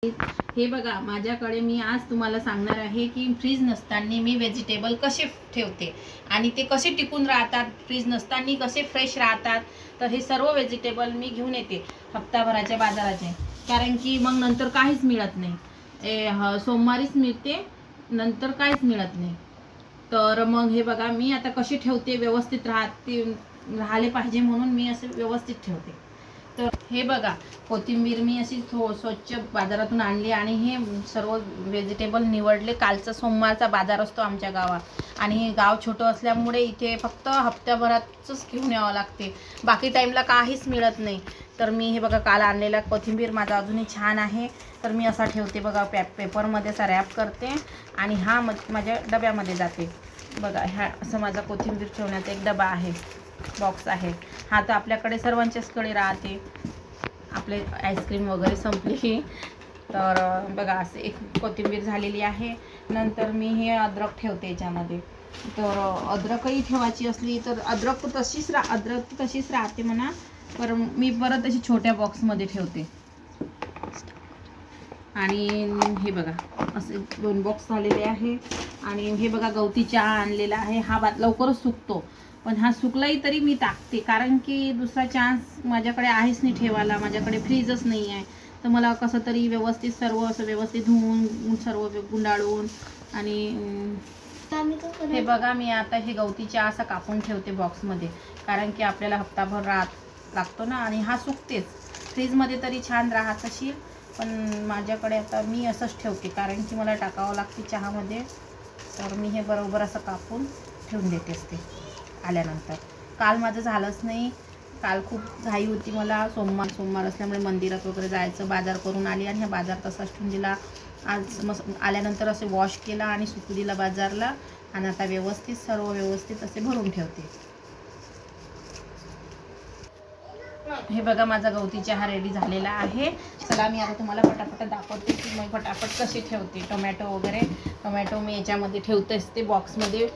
हे बघा, माझ्याकडे मी आज तुम्हाला सांगणार आहे की फ्रीज नसताना मी व्हेजिटेबल कसे ठेवते आणि ते कसे टिकून राहतात, फ्रीज नसताना कसे फ्रेश राहतात. तर हे सर्व व्हेजिटेबल मी घेऊन येते हप्ताभराच्या बाजाराचे, कारण की मग नंतर काहीच मिळत नाही. सोमवारीच मिळते, नंतर काहीच मिळत नाही. तर मग हे बघा, मी आता कशी ठेवते, व्यवस्थित राहिले पाहिजे म्हणून मी असे व्यवस्थित ठेवते. तर हे बघा, कोथिंबीर मी अशी स्वच्छ बाजारातून आणली आणि हे सर्व व्हेजिटेबल निवडले. कालचा सोमवारचा बाजार असतो आमच्या गावात आणि हे गाव छोटं असल्यामुळे इथे फक्त हप्त्याभराचंच घेऊन यावं लागते, बाकी टाईमला काहीच मिळत नाही. तर मी हे बघा, काल आणलेला कोथिंबीर माझा अजूनही छान आहे. तर मी असा ठेवते बघा, पेपरमध्ये असा रॅप करते आणि हा माझ्या डब्यामध्ये जाते. बघा, ह्या असं माझा कोथिंबीर ठेवण्याचा एक डबा आहे, बॉक्स आहे. हा तर आपल्याकडे सर्वांच्याचकडे राहते. आपले आईस्क्रीम वगैरे संपली तर बघा, असं एक कोथिंबीर झालेली आहे. नंतर मी हे अद्रक ठेवते याच्यामध्ये. तर अद्रकही ठेवायची असली तर अद्रक तशीच राहते म्हणा, पर मी परत अशी छोट्या बॉक्समध्ये ठेवते. आणि हे बघा, असे 2 बॉक्स झालेले आहे. आणि हे बघा, गवती चहा आणलेला आहे. हा लवकरच सुकतो, पण हा सुकलाही तरी मी टाकते, कारण की दुसरा चान्स माझ्याकडे आहेच नाही ठेवायला. माझ्याकडे फ्रीजच नाही आहे. तर मला कसं तरी व्यवस्थित सर्व असं व्यवस्थित धुवून सर्व गुंडाळून आणि हे बघा, मी आता हे गवती चहा असा कापून ठेवते बॉक्समध्ये, कारण की आपल्याला हप्ताभर लागतो ना. आणि हा सुकतेच, फ्रीजमध्ये तरी छान राहत असेल, पण माझ्याकडे आता मी असंच ठेवते, कारण की मला टाकावं लागते चहामध्ये. तर मी हे बरोबर असं कापून ठेवून देते असते आल्यानंतर. काल माझं झालंच नाही, काल खूप घाई होती मला. सोमवार असल्यामुळे मंदिरात वगैरे जायचं. बाजार करून आली आणि हा बाजार तसाच ठेवून दिला. आज मग आल्यानंतर असे वॉश केला आणि सुकू दिला बाजारला. आणि आता सर्व व्यवस्थित असे भरून ठेवते. हे बघा, माझा गवती चहा रेडी झालेला आहे. चला, मी आता तुम्हाला पटापट दाखवते की मी पटापट कशी ठेवते. टोमॅटो मी याच्यामध्ये ठेवते असते बॉक्समध्ये.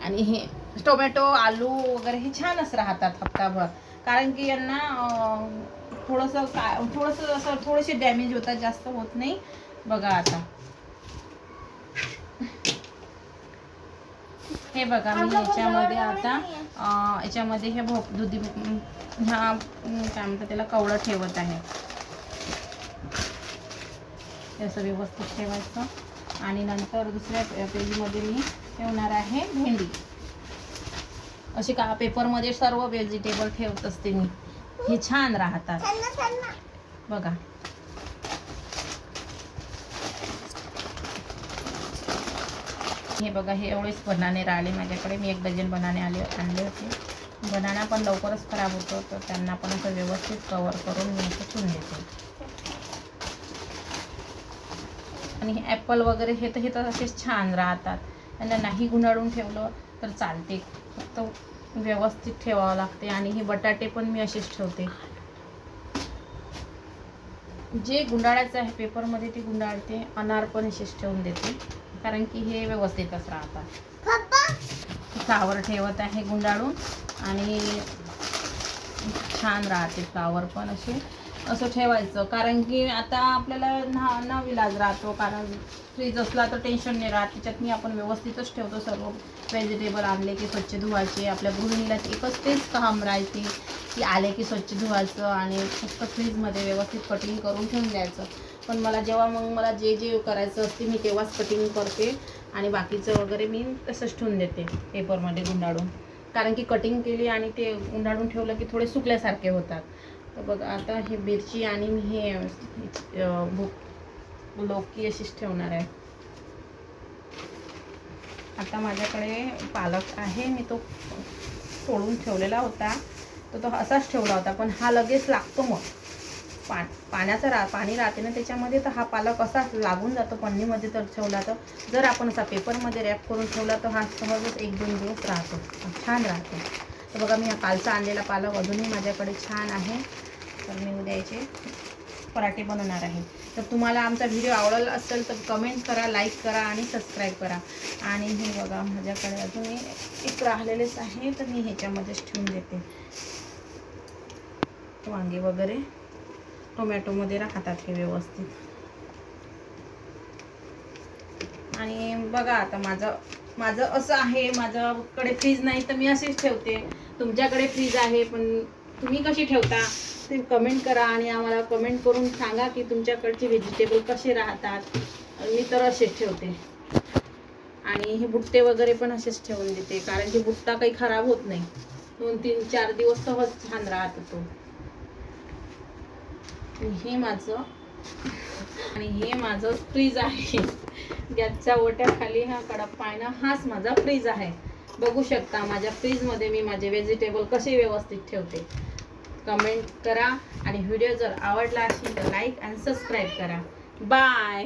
आणि हे टोमॅटो, आलू वगैरे हे छानच राहतात हप्ताभर, कारण की यांना थोडेसे डॅमेज होतात, जास्त होत नाही. बघा आता हे बघा, मी याच्यामध्ये आता याच्यामध्ये हे दुधी ह्या काय म्हणतात त्याला, कवडं ठेवत आहे. असं व्यवस्थित ठेवायचं. आणि नंतर दुसऱ्या पेजमध्ये मी ठेवणार आहे भेंडी. असे का पेपरमध्ये सर्व व्हेजिटेबल ठेवत असते मी, हे छान राहतात. बघा, हे बघा, हे एवढेच बनाने राहिले माझ्याकडे. मी 1 डझन बनाने आणले होते. बनाना पण लवकरच खराब होतो, तर त्यांना पण असं व्यवस्थित कवर करून मी असं ठेवून देते. आणि हे ॲपल वगैरे हे तर असेच छान राहतात. त्यांना नाही गुंडाळून ठेवलं तर चालते, फक्त व्यवस्थित ठेवावं लागते. आणि हे बटाटे पण मी असेच ठेवते. जे गुंडाळायचं आहे पेपरमध्ये ते गुंडाळते. अनार पण असेच ठेवून देते, कारण की हे व्यवस्थितच राहतात. फ्लावर ठेवत आहे गुंडाळून, आणि छान राहते फ्लावर पण. असं ठेवायचं, कारण की आता आपल्याला ना विलाज राहतो, कारण फ्रीज असला तर टेन्शन नाही राहत. त्याच्यात मी आपण व्यवस्थितच ठेवतो. सर्व व्हेजिटेबल आणले की स्वच्छ धुवायचे. आपल्या गृहिणीला एकच तेच काम राहते की आले की स्वच्छ धुवायचं आणि फक्त फ्रीजमध्ये व्यवस्थित कटिंग करून ठेवून द्यायचं. पण मला जे करायचं असते मी तेव्हाच कटिंग करते, आणि बाकीचं वगैरे मी तसंच ठेवून देते पेपरमध्ये गुंडाळून, कारण की कटिंग केली आणि ते गुंडाळून ठेवलं की थोडे सुकल्यासारखे होतात. तर बघा, आता हे मिरची आणि मी हे लौकी अशीच ठेवणार आहे. आता माझ्याकडे पालक आहे, मी तो तोडून ठेवलेला होता, तर तो असाच ठेवला होता. पण हा लगेच लागतो, मग पाणी राहते ना त्याच्यामध्ये, तर हा पालक असा लागून जातो पन्नीमध्ये. तर ठेवला तर जर आपण असा पेपरमध्ये रॅप करून ठेवला तर हा सहजच 1-2 दिवस राहतो, छान राहतो. तर बघा, मी हा कालचा आणलेला पालक अजूनही माझ्याकडे छान आहे. तर मी उद्याचे पराठे बनवणार आहे. तर तुम्हाला आमचा व्हिडिओ आवडला असेल तर कमेंट करा, लाईक करा आणि सबस्क्राईब करा. आणि हे बघा, माझ्याकडे अजून एक राहिलेलेच आहे, तर मी ह्याच्यामध्येच ठेवून देते. वांगे वगैरे टोमॅटोमध्ये राहतात हे व्यवस्थित. आणि बघा आता माझं असं आहे, माझ्याकडे फ्रीज नाही तर मी अशीच ठेवते. तुमच्याकडे फ्रीज आहे पण तुम्ही कशी ठेवता ते कमेंट करा आणि आम्हाला कमेंट करून सांगा की तुमच्याकडचे व्हेजिटेबल कसे राहतात. मी तर असेच ठेवते आणि हे बुट्टे वगैरे पण असेच ठेवून देते, कारण की बुट्टा काही खराब होत नाही, 2-3-4 दिवस सहज छान राहत तो. हे माझं फ्रीज आहे. गॅसच्या ओट्याखाली हा कडप्पा आहे ना, हाच माझा फ्रीज आहे. बघू शकता माझ्या फ्रीजमध्ये मी माझे व्हेजिटेबल कसे व्यवस्थित ठेवते. कमेंट करा आणि व्हिडिओ जर आवडला असेल तर लाईक आणि सबस्क्राईब करा. बाय.